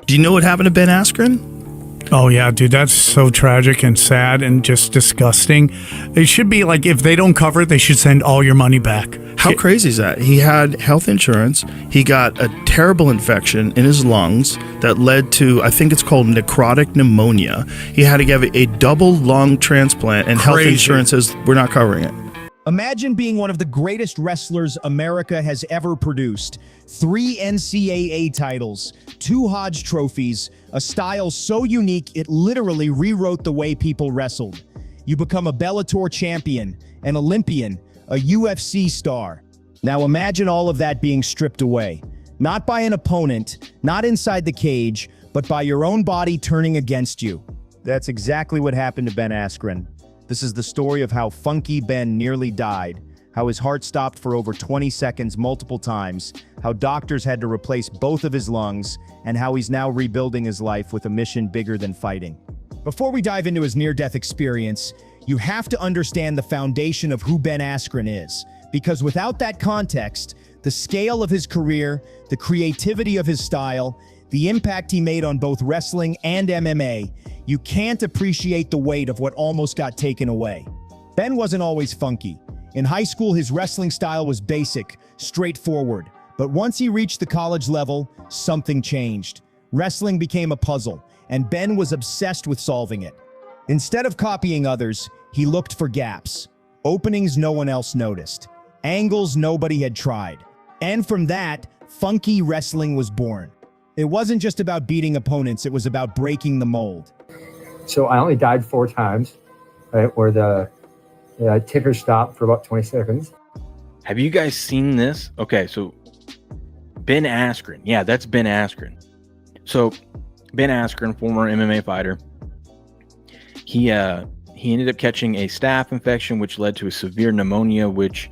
Do you know what happened to Ben Askren? Oh, yeah, dude, that's so tragic and sad and just disgusting. It should be like, if they don't cover it, they should send all your money back. How crazy is that? He had health insurance. He got a terrible infection in his lungs that led to, I think it's called necrotic pneumonia. He had to give a double lung transplant, and health insurance says we're not covering it. Imagine being one of the greatest wrestlers America has ever produced. 3 NCAA titles, 2 Hodge trophies, a style so unique it literally rewrote the way people wrestled. You become a Bellator champion, an Olympian, a UFC star. Now imagine all of that being stripped away. Not by an opponent, not inside the cage, but by your own body turning against you. That's exactly what happened to Ben Askren. This is the story of how Funky Ben nearly died, how his heart stopped for over 20 seconds multiple times, how doctors had to replace both of his lungs, and how he's now rebuilding his life with a mission bigger than fighting. Before we dive into his near-death experience, you have to understand the foundation of who Ben Askren is, because without that context, the scale of his career, the creativity of his style, the impact he made on both wrestling and MMA, you can't appreciate the weight of what almost got taken away. Ben wasn't always funky. In high school, his wrestling style was basic, straightforward. But once he reached the college level, something changed. Wrestling became a puzzle, and Ben was obsessed with solving it. Instead of copying others, he looked for gaps, openings no one else noticed, angles nobody had tried. And from that, funky wrestling was born. It wasn't just about beating opponents, it was about breaking the mold. So I only died 4 times, right, where the ticker stopped for about 20 seconds. Have you guys seen this? Okay, so Ben Askren. Yeah, that's Ben Askren. So Ben Askren, former MMA fighter, he ended up catching a staph infection, which led to a severe pneumonia, which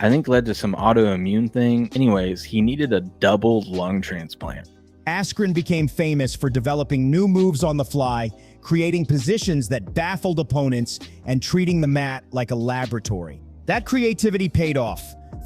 I think led to some autoimmune thing. Anyways, he needed a double lung transplant. Askren became famous for developing new moves on the fly, creating positions that baffled opponents, and treating the mat like a laboratory. That creativity paid off.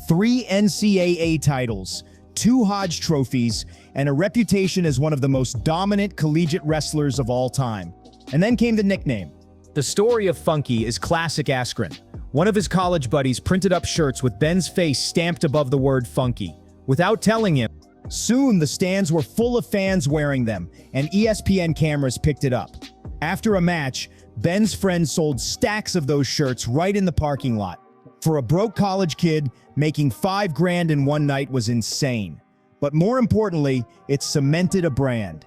3 NCAA titles, 2 Hodge trophies, and a reputation as one of the most dominant collegiate wrestlers of all time. And then came the nickname. The story of Funky is classic Askren. One of his college buddies printed up shirts with Ben's face stamped above the word Funky. Without telling him, soon the stands were full of fans wearing them, and ESPN cameras picked it up. After a match, Ben's friends sold stacks of those shirts right in the parking lot. For a broke college kid, making $5 grand in one night was insane. But more importantly, it cemented a brand.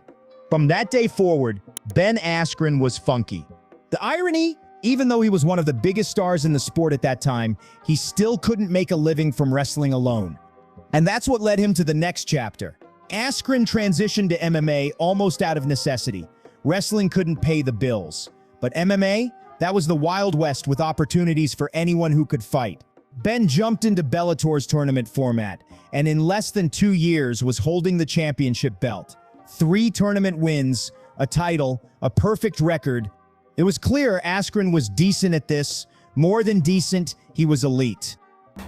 From that day forward, Ben Askren was funky. The irony, even though he was one of the biggest stars in the sport at that time, he still couldn't make a living from wrestling alone. And that's what led him to the next chapter. Askren transitioned to MMA almost out of necessity. Wrestling couldn't pay the bills. But MMA, that was the Wild West with opportunities for anyone who could fight. Ben jumped into Bellator's tournament format, and in less than 2 years was holding the championship belt. 3 tournament wins, a title, a perfect record. It was clear Askren was decent at this. More than decent, he was elite.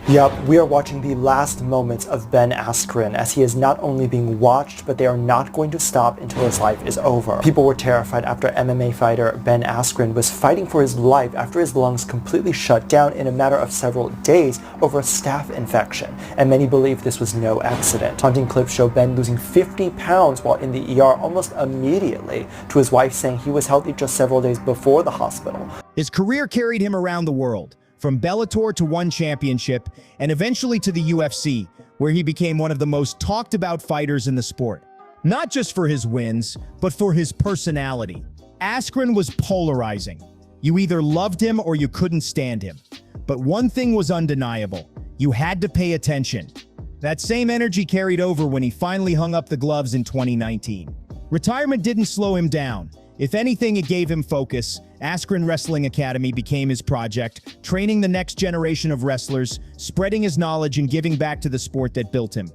Yep, we are watching the last moments of Ben Askren as he is not only being watched, but they are not going to stop until his life is over. People were terrified after MMA fighter Ben Askren was fighting for his life after his lungs completely shut down in a matter of several days over a staph infection, and many believe this was no accident. Taunting clips show Ben losing 50 pounds while in the ER almost immediately, to his wife saying he was healthy just several days before the hospital. His career carried him around the world, from Bellator to one championship, and eventually to the UFC, where he became one of the most talked about fighters in the sport. Not just for his wins, but for his personality. Askren was polarizing. You either loved him or you couldn't stand him. But one thing was undeniable. You had to pay attention. That same energy carried over when he finally hung up the gloves in 2019. Retirement didn't slow him down. If anything, it gave him focus. Askren Wrestling Academy became his project, training the next generation of wrestlers, spreading his knowledge and giving back to the sport that built him.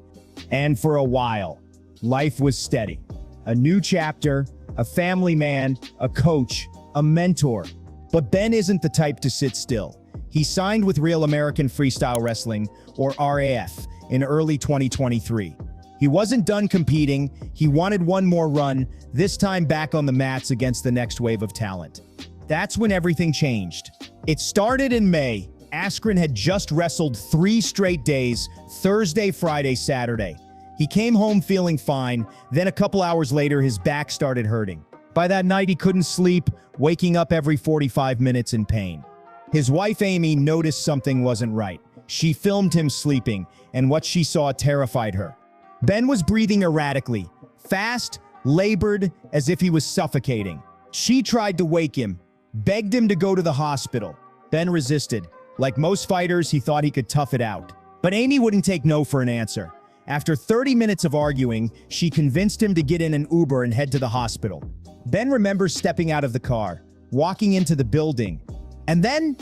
And for a while, life was steady. A new chapter, a family man, a coach, a mentor. But Ben isn't the type to sit still. He signed with Real American Freestyle Wrestling, or RAF, in early 2023. He wasn't done competing. He wanted one more run, this time back on the mats against the next wave of talent. That's when everything changed. It started in May. Askren had just wrestled 3 straight days, Thursday, Friday, Saturday. He came home feeling fine, then a couple hours later his back started hurting. By that night he couldn't sleep, waking up every 45 minutes in pain. His wife Amy noticed something wasn't right. She filmed him sleeping, and what she saw terrified her. Ben was breathing erratically, fast, labored, as if he was suffocating. She tried to wake him, begged him to go to the hospital. Ben resisted. Like most fighters, he thought he could tough it out. But Amy wouldn't take no for an answer. After 30 minutes of arguing, she convinced him to get in an Uber and head to the hospital. Ben remembers stepping out of the car, walking into the building, and then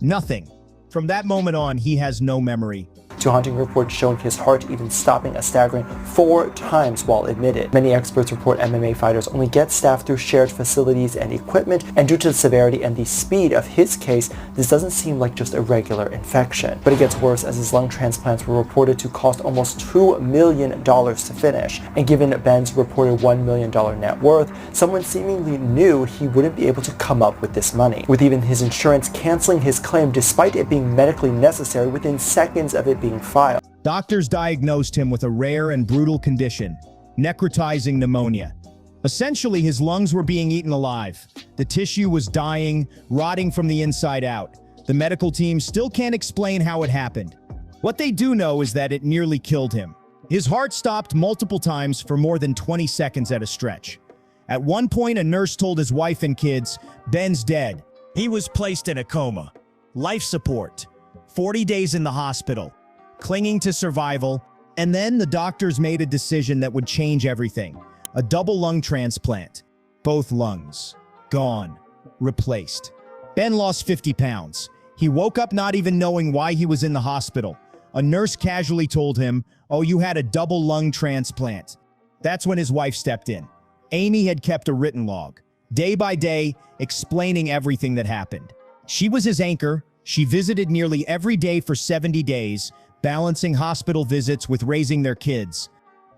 nothing. From that moment on, he has no memory. Two haunting reports showing his heart even stopping a staggering 4 times while admitted. Many experts report MMA fighters only get staff through shared facilities and equipment, and due to the severity and the speed of his case, this doesn't seem like just a regular infection. But it gets worse, as his lung transplants were reported to cost almost $2 million to finish. And given Ben's reported $1 million net worth, someone seemingly knew he wouldn't be able to come up with this money, with even his insurance canceling his claim despite it being medically necessary within seconds of it being filed. Doctors diagnosed him with a rare and brutal condition, necrotizing pneumonia. Essentially, his lungs were being eaten alive. The tissue was dying, rotting from the inside out. The medical team still can't explain how it happened. What they do know is that it nearly killed him. His heart stopped multiple times for more than 20 seconds at a stretch. At one point, a nurse told his wife and kids, "Ben's dead." He was placed in a coma, life support, 40 days in the hospital, clinging to survival, and then the doctors made a decision that would change everything. A double lung transplant. Both lungs. Gone. Replaced. Ben lost 50 pounds. He woke up not even knowing why he was in the hospital. A nurse casually told him, "Oh, you had a double lung transplant." That's when his wife stepped in. Amy had kept a written log, day by day, explaining everything that happened. She was his anchor. She visited nearly every day for 70 days, balancing hospital visits with raising their kids.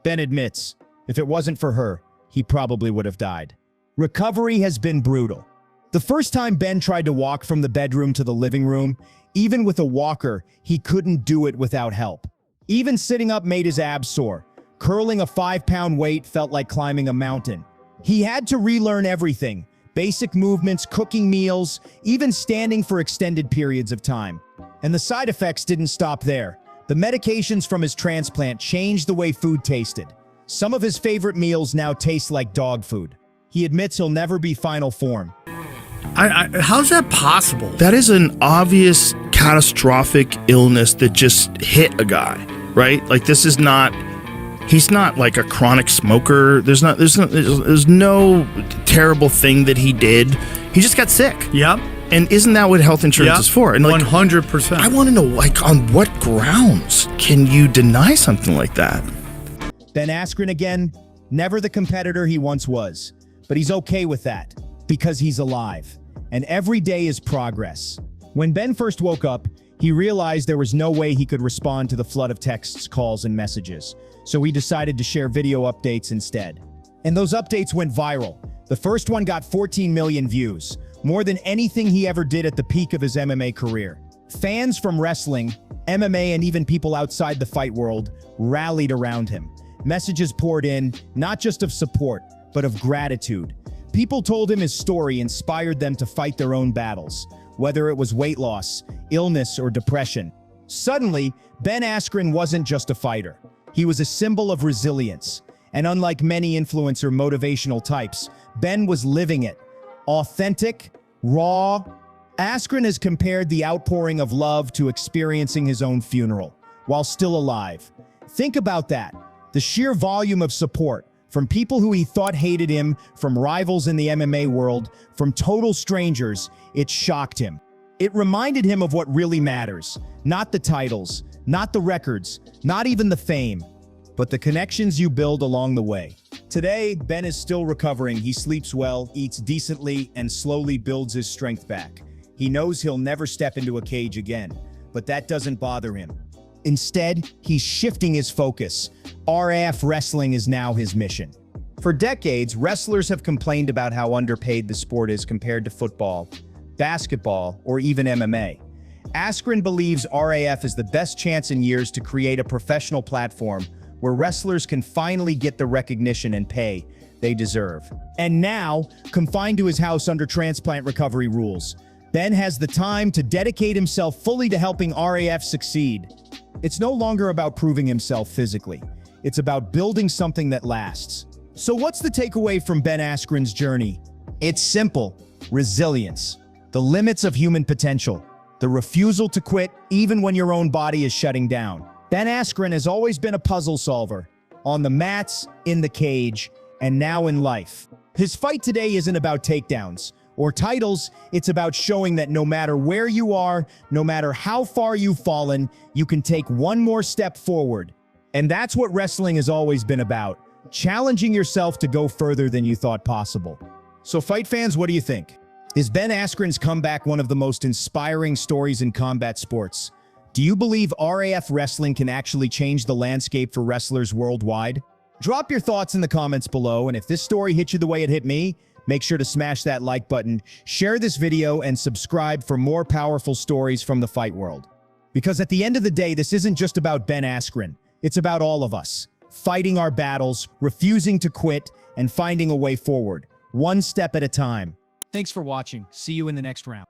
Ben admits, if it wasn't for her, he probably would have died. Recovery has been brutal. The first time Ben tried to walk from the bedroom to the living room, even with a walker, he couldn't do it without help. Even sitting up made his abs sore. Curling a 5-pound weight felt like climbing a mountain. He had to relearn everything: basic movements, cooking meals, even standing for extended periods of time. And the side effects didn't stop there. The medications from his transplant changed the way food tasted. Some of his favorite meals now taste like dog food. He admits he'll never be final form. How's that possible? That is an obvious catastrophic illness that just hit a guy, right? Like, this is not, he's not like a chronic smoker. There's no terrible thing that he did. He just got sick. Yep. And isn't that what health insurance is for? And like, 100%. I want to know, like, on what grounds can you deny something like that? Ben Askren again, never the competitor he once was. But he's okay with that, because he's alive. And every day is progress. When Ben first woke up, he realized there was no way he could respond to the flood of texts, calls, and messages. So he decided to share video updates instead. And those updates went viral. The first one got 14 million views, more than anything he ever did at the peak of his MMA career. Fans from wrestling, MMA, and even people outside the fight world rallied around him. Messages poured in, not just of support, but of gratitude. People told him his story inspired them to fight their own battles, whether it was weight loss, illness, or depression. Suddenly, Ben Askren wasn't just a fighter. He was a symbol of resilience. And unlike many influencer motivational types, Ben was living it. Authentic, raw. Askren has compared the outpouring of love to experiencing his own funeral, while still alive. Think about that. The sheer volume of support, from people who he thought hated him, from rivals in the MMA world, from total strangers, it shocked him. It reminded him of what really matters. Not the titles, not the records, not even the fame, but the connections you build along the way. Today, Ben is still recovering. He sleeps well, eats decently, and slowly builds his strength back. He knows he'll never step into a cage again, but that doesn't bother him. Instead, he's shifting his focus. RAF Wrestling is now his mission. For decades, wrestlers have complained about how underpaid the sport is compared to football, basketball, or even MMA. Askren believes RAF is the best chance in years to create a professional platform where wrestlers can finally get the recognition and pay they deserve. And now, confined to his house under transplant recovery rules, Ben has the time to dedicate himself fully to helping RAF succeed. It's no longer about proving himself physically. It's about building something that lasts. So what's the takeaway from Ben Askren's journey? It's simple: resilience, the limits of human potential, the refusal to quit even when your own body is shutting down. Ben Askren has always been a puzzle solver, on the mats, in the cage, and now in life. His fight today isn't about takedowns or titles. It's about showing that no matter where you are, no matter how far you've fallen, you can take one more step forward. And that's what wrestling has always been about, challenging yourself to go further than you thought possible. So fight fans, what do you think? Is Ben Askren's comeback one of the most inspiring stories in combat sports? Do you believe RAF Wrestling can actually change the landscape for wrestlers worldwide? Drop your thoughts in the comments below, and if this story hit you the way it hit me, make sure to smash that like button, share this video, and subscribe for more powerful stories from the fight world. Because at the end of the day, this isn't just about Ben Askren. It's about all of us, fighting our battles, refusing to quit, and finding a way forward, one step at a time. Thanks for watching. See you in the next round.